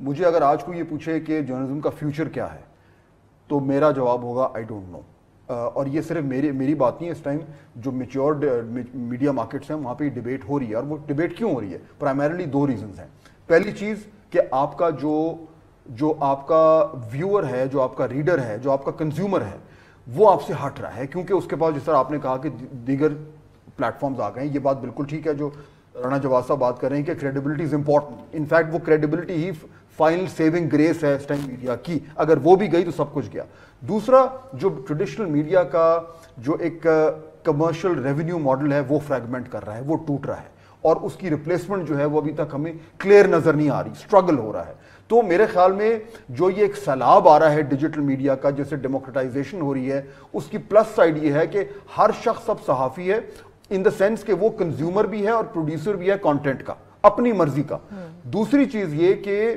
مجھے اگر آج کو یہ پوچھے کہ جرنلزم کا فیوچر کیا ہے تو میرا جواب ہوگا آئی ڈونٹ نو. اور یہ صرف میری بات نہیں ہے. اس ٹائم جو میچورڈ میڈیا مارکیٹس ہیں وہاں پہ ڈبیٹ ہو رہی ہے. اور وہ ڈبیٹ کیوں ہو رہی ہے؟ پرائمرلی 2 ریزنز ہیں. پہلی چیز کہ آپ کا جو آپ کا ویور ہے, جو آپ کا ریڈر ہے, جو آپ کا کنزیومر ہے, وہ آپ سے ہٹ رہا ہے, کیونکہ اس کے پاس جس طرح آپ نے کہا کہ دیگر پلیٹ فارمز آ گئے ہیں. یہ بات بالکل ٹھیک ہے جو رانا جواز صاحب بات کر رہے ہیں کہ credibility is important. In fact وہ کریڈیبلٹی ہی فائنل سیونگ گریس ہے اس ٹائم میڈیا کی. اگر وہ بھی گئی تو سب کچھ گیا. دوسرا, جو ٹریڈیشنل میڈیا کا جو ایک کمرشل ریونیو ماڈل ہے وہ فریگمنٹ کر رہا ہے, وہ ٹوٹ رہا ہے, اور اس کی ریپلیسمنٹ جو ہے وہ ابھی تک ہمیں کلیئر نظر نہیں آ رہی, اسٹرگل ہو رہا ہے. تو میرے خیال میں جو یہ ایک سیلاب آ رہا ہے ڈیجیٹل میڈیا کا, جیسے ڈیموکریٹائزیشن ہو رہی ہے, اس کی پلس سائڈ یہ ہے کہ ہر شخص اب صحافی ہے, ان دا سینس کہ وہ کنزیومر بھی ہے اور پروڈیوسر بھی ہے کانٹینٹ کا, اپنی مرضی کا. دوسری چیز یہ کہ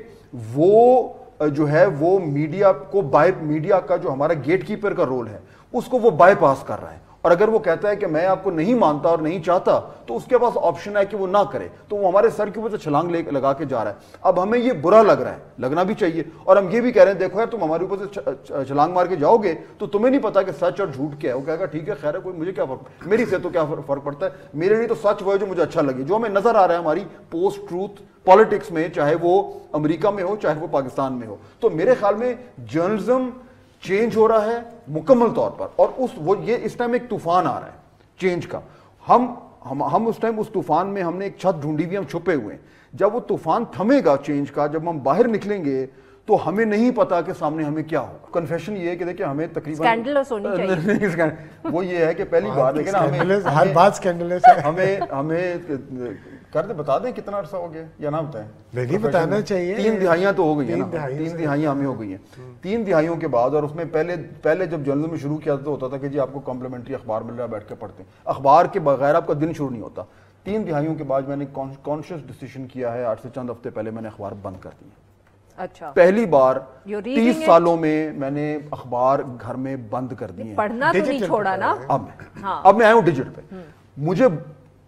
وہ جو ہے وہ میڈیا کا جو ہمارا گیٹ کیپر کا رول ہے اس کو وہ بائی پاس کر رہا ہے. اور اگر وہ کہتا ہے کہ میں آپ کو نہیں مانتا اور نہیں چاہتا تو اس کے پاس آپشن ہے کہ وہ نہ کرے, تو وہ ہمارے سر کے اوپر سے چھلانگ لگا کے جا رہا ہے. اب ہمیں یہ برا لگ رہا ہے, لگنا بھی چاہیے, اور ہم یہ بھی کہہ رہے ہیں دیکھو یار تم ہمارے اوپر سے چھلانگ مار کے جاؤ گے تو تمہیں نہیں پتا کہ سچ اور جھوٹ کیا ہے. وہ کہے گا ٹھیک ہے خیر ہے, کوئی مجھے کیا فرق, میری سے تو کیا فرق پڑتا ہے, میرے لیے تو سچ وہ ہے جو مجھے اچھا لگے, جو ہمیں نظر آ رہا ہے ہماری پوسٹ ٹروتھ پالیٹکس میں, چاہے وہ امریکہ میں ہو چاہے وہ پاکستان میں ہو. تو میرے خیال میں جرنلزم چینج ہو رہا ہے مکمل طور پر, اور یہ اس ٹائم ایک طوفان آ رہا ہے چینج کا. ہم اس ٹائم اس طوفان میں ہم نے ایک چھت ڈھونڈی ہوئی, ہم چھپے ہوئے ہیں. جب وہ طوفان تھمے گا چینج کا, جب ہم باہر نکلیں گے تو ہمیں نہیں پتا کہ سامنے ہمیں کیا ہوگا. کنفیشن یہ ہے کہ دیکھیں ہمیں تقریباً وہ یہ ہے کہ پہلی بار دیکھیں نا, ہر بات سکینڈلس ہے. ہمیں کر دیں, بتا دیں کتنا عرصہ ہو گیا یا نہ بتائیں؟ نہیں بتانا چاہیے. 3 دہائیاں تو ہو گئی ہیں نا, 3 دہائیاں ہمیں ہو گئی ہیں. 3 دہائیوں کے بعد, اور اس میں پہلے جب جرنلزم میں شروع کیا تو ہوتا تھا کہ جی آپ کو کمپلیمنٹری اخبار مل رہا ہے, بیٹھ کے پڑھتے ہیں. اخبار کے بغیر آپ کا دن شروع نہیں ہوتا. 3 دہائیوں کے بعد میں نے کانشیس ڈیسیژن کیا ہے, 8 سے چند ہفتے پہلے میں نے اخبار بند کر دیا. اچھا, پہلی بار 30 سالوں میں نے اخبار گھر میں بند کر دیے. پڑھنا تو نہیں چھوڑا نا. اب میں آیا ہوں ڈیجٹ پہ. مجھے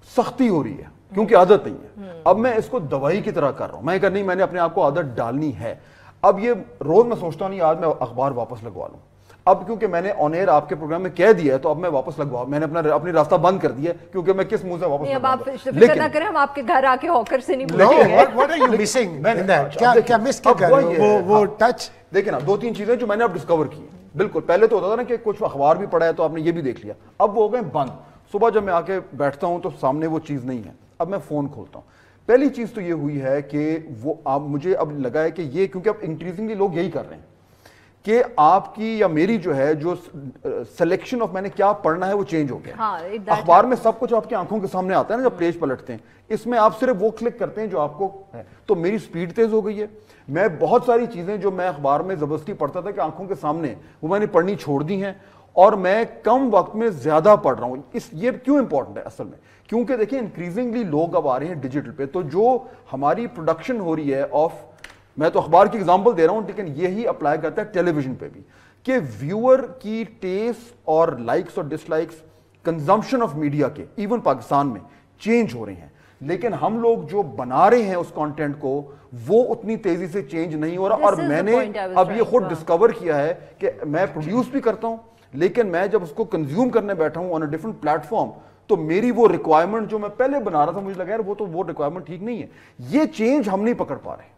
سختی ہو رہی ہے کیونکہ عادت نہیں ہے. اب میں اس کو دوائی کی طرح کر رہا ہوں. میں کہا نہیں, میں نے اپنے آپ کو عادت ڈالنی ہے. اب یہ روز میں سوچتا نہیں آج میں اخبار واپس لگوا لوں. اب کیونکہ میں نے آن ایئر آپ کے پروگرام میں کہہ دیا ہے تو اب میں واپس لگواؤں. میں نے اپنی راستہ بند کر دیا ہے کیونکہ میں کس منہ سے واپس نہیں. اب آپ فکر نہ کریں, ہم آپ کے گھر آ کے ہاکر سے نہیں بولیں گے. What are you missing in that? کیا مس کیا کر رہے ہو؟ وہ ٹچ دیکھیں نا, 2-3 چیزیں جو میں نے اب ڈسکور کی ہیں. بالکل پہلے تو ہوتا تھا نا کہ کچھ اخبار بھی پڑھا ہے تو آپ نے یہ بھی دیکھ لیا. اب وہ ہو گئے بند. صبح جب میں آ کے بیٹھتا ہوں تو سامنے وہ چیز نہیں ہے. اب میں فون کھولتا ہوں. پہلی چیز تو یہ ہوئی ہے کہ وہ مجھے اب لگا ہے کہ یہ کیونکہ اب انکریزنگلی لوگ یہی کر رہے ہیں کہ آپ کی یا میری جو ہے جو سلیکشن آف میں نے کیا پڑھنا ہے وہ چینج ہو گیا. اخبار میں سب کچھ آپ کی آنکھوں کے سامنے آتا ہے نا جب پیج پلٹتے ہیں, اس میں آپ صرف وہ کلک کرتے ہیں جو آپ کو ہے. تو میری سپیڈ تیز ہو گئی ہے. میں بہت ساری چیزیں جو میں اخبار میں زبردستی پڑھتا تھا کہ آنکھوں کے سامنے, وہ میں نے پڑھنی چھوڑ دی ہیں, اور میں کم وقت میں زیادہ پڑھ رہا ہوں. یہ کیوں امپورٹنٹ ہے اصل میں؟ کیونکہ دیکھیں انکریزنگلی لوگ اب آ رہے ہیں ڈیجیٹل پہ, تو جو ہماری پروڈکشن ہو رہی ہے میں تو اخبار کی اگزامپل دے رہا ہوں لیکن یہی اپلائی کرتا ہے ٹیلی ویژن پہ بھی, کہ ویور کی ٹیسٹ اور لائکس اور ڈس لائکس کنزمپشن آف میڈیا کے ایون پاکستان میں چینج ہو رہے ہیں. لیکن ہم لوگ جو بنا رہے ہیں اس کانٹینٹ کو وہ اتنی تیزی سے چینج نہیں ہو رہا. اور میں نے اب یہ خود ڈسکور کیا ہے کہ میں پروڈیوس بھی کرتا ہوں, لیکن میں جب اس کو کنزیوم کرنے بیٹھا ہوں آن اے ڈفرنٹ پلیٹ فارم, تو میری وہ ریکوائرمنٹ جو میں پہلے بنا رہا تھا مجھے لگا یار وہ ریکوائرمنٹ ٹھیک نہیں ہے. یہ چینج ہم نہیں پکڑ پا رہے.